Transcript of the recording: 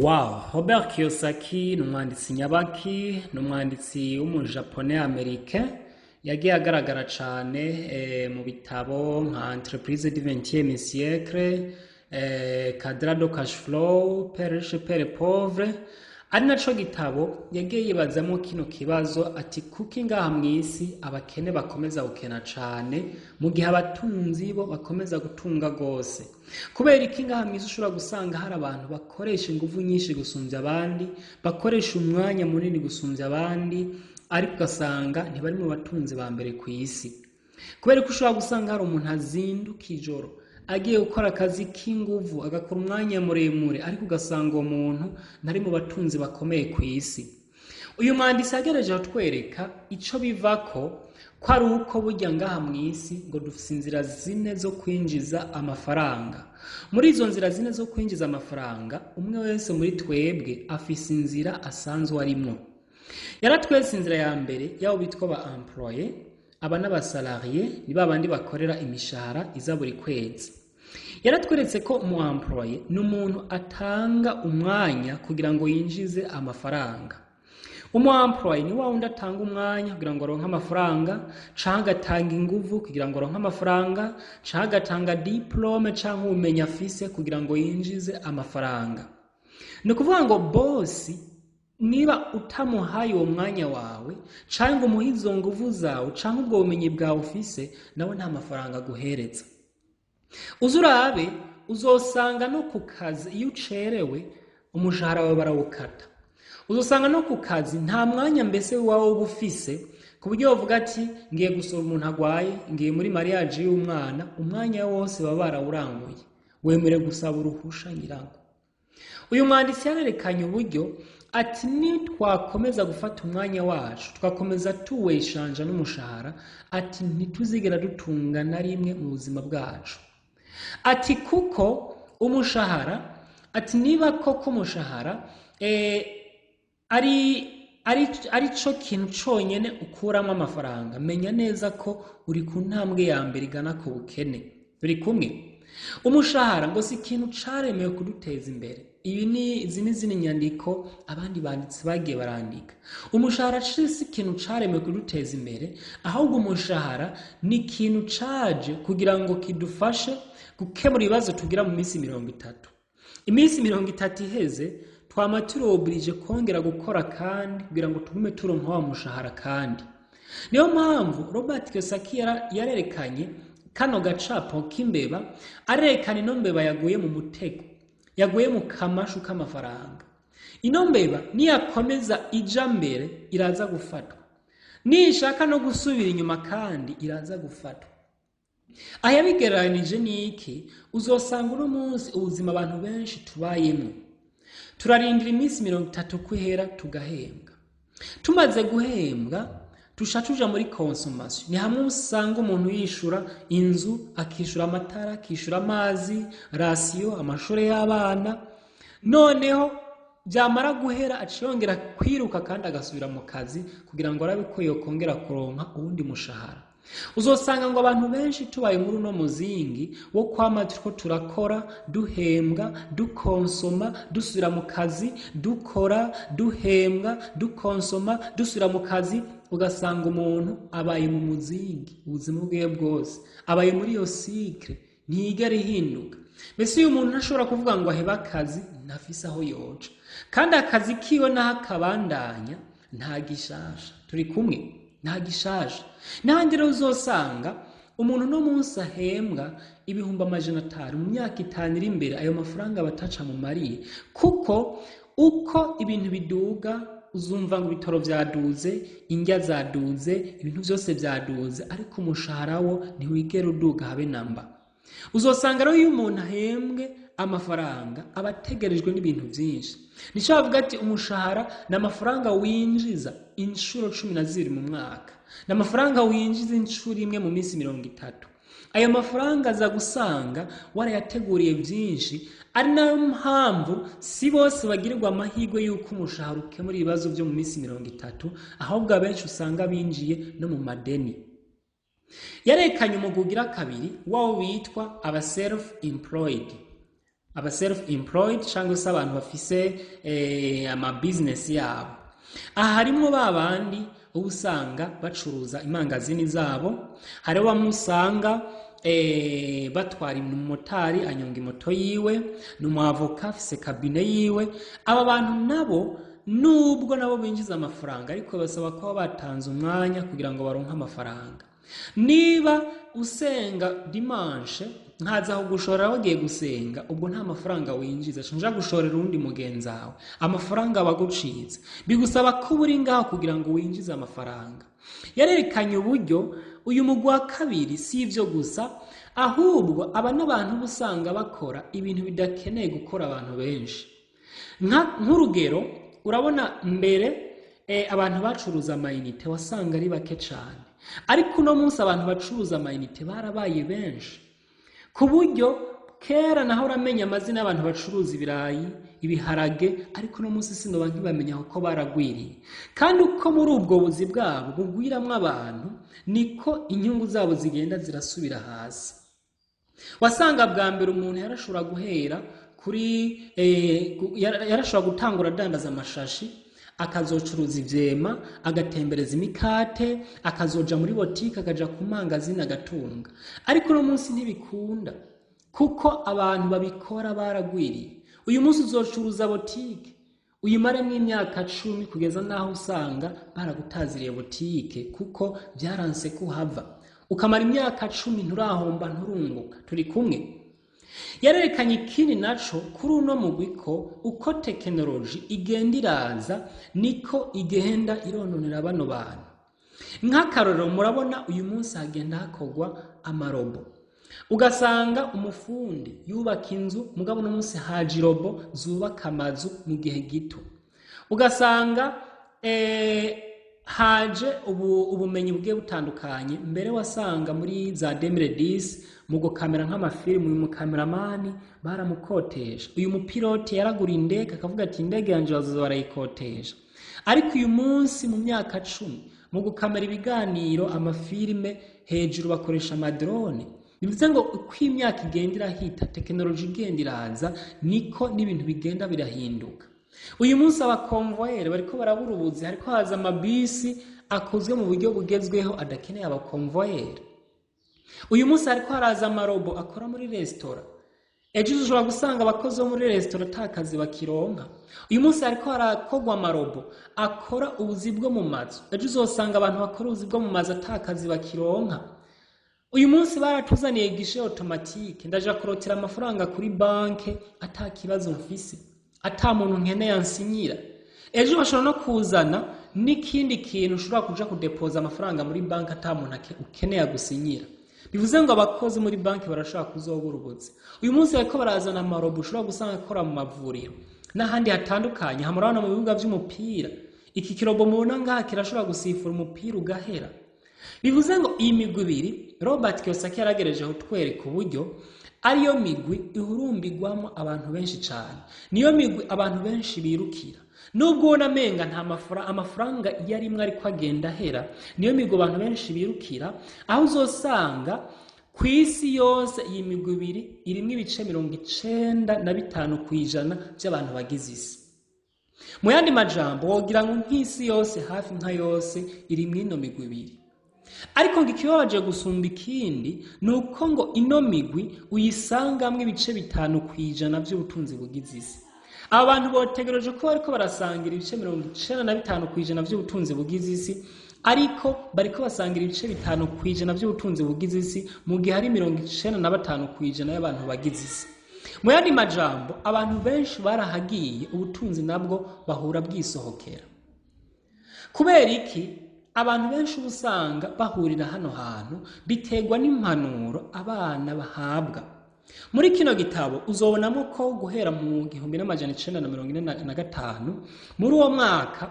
Wow, Robert Kiyosaki ni umwanditsi nyabaki, ni umwanditsi w'umujapone amerika yagiye agaragara cyane mu bitabo nka Entreprise du 20e siècle, Cadre de cash flow, Père riche Père pauvre. Ari naco gitabo yagiye yibazamo kino kibazo ati kuki ngaha mw'isi abakene bakomeza gukena cane mu gihe abatunzi bo bakomeza gutunga gose. Kubera iki ngaha mw'isi ushobora gusanga hari abantu bakoresha ingufu nyinshi gusumbya abandi, bakoresha umwanya munini gusumbya abandi, ariko ugasanga ntibari mu batunzi ba mbere ku isi. Kubera ko ushobora gusanga hari umuntu azinduka ijoro agiye gukora akazi k'inguvu agakora umwanya muremure, ariko ugasanga uwo muntu ntari mu batunzi bakomeye ku isi. Uyu mwanditsi yagerageje kutwereka ico bivako ko ari uko burya ngaha mw'isi ngo dufise inzira zine zo kwinjiza amafaranga. Muri izo nzira zine zo kwinjiza amafaranga, umwe wese muri twebwe afise inzira asanzwe arimwo. Yaratwese inzira ya mbere yabo bitwa ba employé, aba n'abasalarié, ni babandi bakorera imishahara iza buri kwezi. Yaratweretse ko umu employé ni umuntu atanga umwanya kugira ngo yinjize amafaranga. Umu employé ni wa wundi atanga umwanya kugira ngo aronke amafaranga, canke agatanga inguvu kugira ngo aronke amafaranga, canke agatanga diplome canke ubumenyi afise kugira ngo yinjize amafaranga. Ni ukuvuga ngo bosi niba utamuhaye uwo mwanya wawe canke ngo umuhe izo nguvu zawe canke ubwo bumenyi bwawe ufise, nawe nta mafaranga aguhereza. Uzurabe uzosanga no ku kazi iyo ucerewe umushahara wawe barawukata. Uzosanga no ku kazi nta mwanya mbese wawe uba ufise ku buryo bavuga ati ngiye gusura umuntu agwaye, ngiye muri mariage y'umwana, umwanya wose baba barawuranguye, wemere gusaba uruhusha nyirango. Uyu mwanditsi yarerekanye uburyo ati ni twakomeza gufata umwanya wacu twakomeza tuweshanja n'umushahara, ati ntituzigera dutunga na rimwe mu buzima bwacu. Ati kuko umushahara, ati niba koko umushahara ari cyo kintu conyene ukuramo amafaranga, menya neza ko uri ku ntambwe ya mbere igana ku bukene. Turi kumwe? Umushahara ngo si ikintu caremewe kuduteza imbere. Izi ni zini nyandiko abandi banditsi bagiye barandika. Umushahara si ikintu caremewe kuduteza imbere, ahubwo umushahara ni ikintu caje kugira ngo kidufashe gukemura ibibazo tugira mu minsi 30. Iminsi 30 iheze twama turobirije kongera gukora kandi kugira ngo tugume turonka wa mushahara kandi. Niyo mpamvu Robert Kiyosaki yarerekanye kano gacapo k'imbeba, arerekana ino mbeba yaguye mu mutego, yaguye mu kamashu k'amafaranga. Ino mbeba niyakomeza ija mbere iraza gufatwa, nishaka no gusubira inyuma kandi iraza gufatwa. Ayabigereranije niki, uzosanga uno munsi ubuzima abantu benshi tubayemo turarindira iminsi 30 kwihera tugahembwa. Tumaze guhembwa tuja muri consommation. Ni hamwe usanga umuntu yishura inzu, akishura amatara, akishura amazi, rasiyo, amashuri y'abana, noneho byamara guhera aciyongera kwiruka kandi agasubira mu kazi kugira ngo arabe ko yokongera kuronka uwundi mushahara. Uzosanga ngo abantu benshi tubaye muri uno muzingi wo kwama turiko turakora, duhembwa, dukonsoma, dusubira mu kazi, dukora, duhembwa, dukonsoma, dusubira mu kazi, ugasanga umuntu abaye mu muzingi ubuzima bwe bwose, abaye muri iyo cycle ntigera ihinduka. Mbese uyu muntu ntashobora kuvuga ngo aheba akazi, ntafise aho yoja, kandi akazi kiwe naho akabandanya nta gishasha. Turi kumwe? Nta gishasha. N'ahandi rero uzosanga umuntu no munsi ahembwa ibihumbi 500 mu myaka 5 iri imbere, ayo mafaranga bataca mu mariye, kuko uko ibintu biduga uzumva ngo ibitoro vyaduze, indya zaduze, ibintu byose vyaduze, ariko umushahara wo ntiwigera uduga habe namba. Uzosanga rero iyo umuntu ahembwe amafaranga abategerejwe n'ibintu byinshi. Nico bavuga ati umushahara n'amafaranga winjiza inshuro 12 mu mwaka, n'amafaranga winjiza inshuro imwe mu minsi 30. Ayo mafaranga aza gusanga warayateguriye byinshi, ari nayo mpamvu si bose bagirirwa amahirwe y'uko umushahara ukemura ibibazo byo mu minsi 30, ahubwo abenshi usanga binjiye no mu madeni. Yarekanye umugugira kabiri wawo bitwa aba self employed. aba self employed cyangwa se abantu bafise ama business yabo. Aha harimo babandi usanga bacuruza imangazini zabo, hari bamwe usanga batwara umumotari anyonga imoto yiwe, n'umwavoka afise kabine yiwe. Aba bantu nabo nubwo nabo binjiza amafaranga ariko basaba ko batanze umwanya kugira ngo baronke amafaranga. Niba usenga dimanche nkaza aho gushorera wagiye gusenga, ubwo nta mafaranga winjiza, nja gushorera undi mugenzi wawe, amafaranga baguciza, bigusaba ko uri ngaho kugira ngo winjize amafaranga. Yarerekanye uburyo uyu mugwi wa kabiri si ivyo gusa, ahubwo aba n'abantu usanga bakora ibintu bidakeneye gukora abantu benshi. Nk'urugero, urabona mbere abantu bacuruza amayinite wasanga ari bake cyane, ariko uno munsi abantu bacuruza amayinite barabaye benshi, ku buryo kera naho uramenya amazina y'abantu bacuruza ibirayi, ibiharage, ariko uno munsi sinoba nkibamenya uko baragwiriye. Kandi uko muri ubwo buzi bwabo bugwiramwo abantu, niko inyungu zabo zigenda zirasubira hasi. Wasanga bwa mbere umuntu yarashobora guhera kuri yarashobora gutangura adandaza amashashi, akazocuruza ivyema, agatembereza imikate, akazoja muri botike, akaja ku mangazini agatunga. Ariko no munsi ntibikunda kuko abantu babikora baragwiriye. Uyu munsi uzocuruza botike uyimaremwo imyaka 10 kugeza naho usanga baragutaziriye botike kuko byaranse kuhava, ukamara imyaka 10 nturahomba nturunguka. Turi kumwe? Yarerekanye ikindi naco kuri uno mugwi ko uko technology igenda iraza niko igenda irononera bano bantu. Nk'akarorero, murabona uyu munsi hagenda hakogwa amarobo, ugasanga umufundi yubaka inzu, mugabo no munsi haje robo zubaka amazu mu gihe gito. Ugasanga haje ubumenyi bwe butandukanye. Mbere wasanga muri za 2010 mu gukamera nk'amafilmu, uyu mukameramani baramukotesha, uyu mupilote yaragura indege akavuga ati indege yanje bazoza barayikotesha. Ariko uyu munsi mu myaka 10 mu gukamera ibiganiro, amafilme, hejuru bakoresha amadrone. Bivuze ngo uko imyaka igenda irahita, technology igenda iraza, niko n'ibintu bigenda birahinduka. Uyu munsi abakonvoyeri bariko barabura ubuzi, hariko haza amabisi akozwe mu buryo bugezweho adakeneye abakonvoyeri. Uyu munsi hariko haraza amarobo akora muri restaurant, ejo ushobora gusanga abakozi bo muri restaurant atakazi bakironka. Uyu munsi hariko harakogwa amarobo akora ubuzi bwo mu mazu, ejo uzosanga abantu bakora ubuzi bwo mu mazu atakazi bakironka. Uyu munsi baratuzaniye gishe automatique, ndaja kurotera amafaranga kuri banke atakibazo mfise, ata muntu nkeneye ansinyira. Ejo bashobora no kuzana n'ikindi kintu ushobora kuja kudepoza amafaranga muri banke ata muntu ukeneye gusinyira. Bivuze ngo abakozi muri banke barashobora kuzobura ubuzi. Uyu munsi bariko barazana amarobo ushobora gusanga akora mu mavuriro n'ahandi hatandukanye. Hamurabona mu bibuga vy'umupira, iki kirobo mubona ngaha kirashobora gusifura umupira ugahera. Bivuze ngo iyi migwi ibiri Robert Kiyosaki yaragereje kutwereka uburyo ariyo migwi ihurumbirwamo abantu benshi cyane, niyo migwi abantu benshi birukira. Nubwo unamenga nta amafaranga yarimwe ariko agenda hera, niyo migwi abantu benshi birukira, aho uzosanga ku isi yose iyi migwi ibiri irimwe ibice 95% by'abantu bagize isi. Mu yandi majambo wogira ngo nk'isi yose hafi nka yose irimwe ino migwi ibiri. Ariko ngo ikibabaje gusumba ikindi nuko ngo ino migwi uyisangamwe ibice 5% by'ubutunzi bugize isi. Abantu botegereje ko bariko barasangira ibice 95% by'ubutunzi bugize isi, ariko bariko basangira ibice 5% by'ubutunzi bugize isi mu gihe hari 95% y'abantu bagize isi. Mu yandi majambo abantu benshi barahagiye, ubutunzi nabwo bahura bwisohokera. Kubera iki? Abantu benshi usanga bahurira hano hantu biterwa n'impanuro abana bahabwa. Muri kino gitabo uzobonamo ko guhera mu 1945 muri uwo mwaka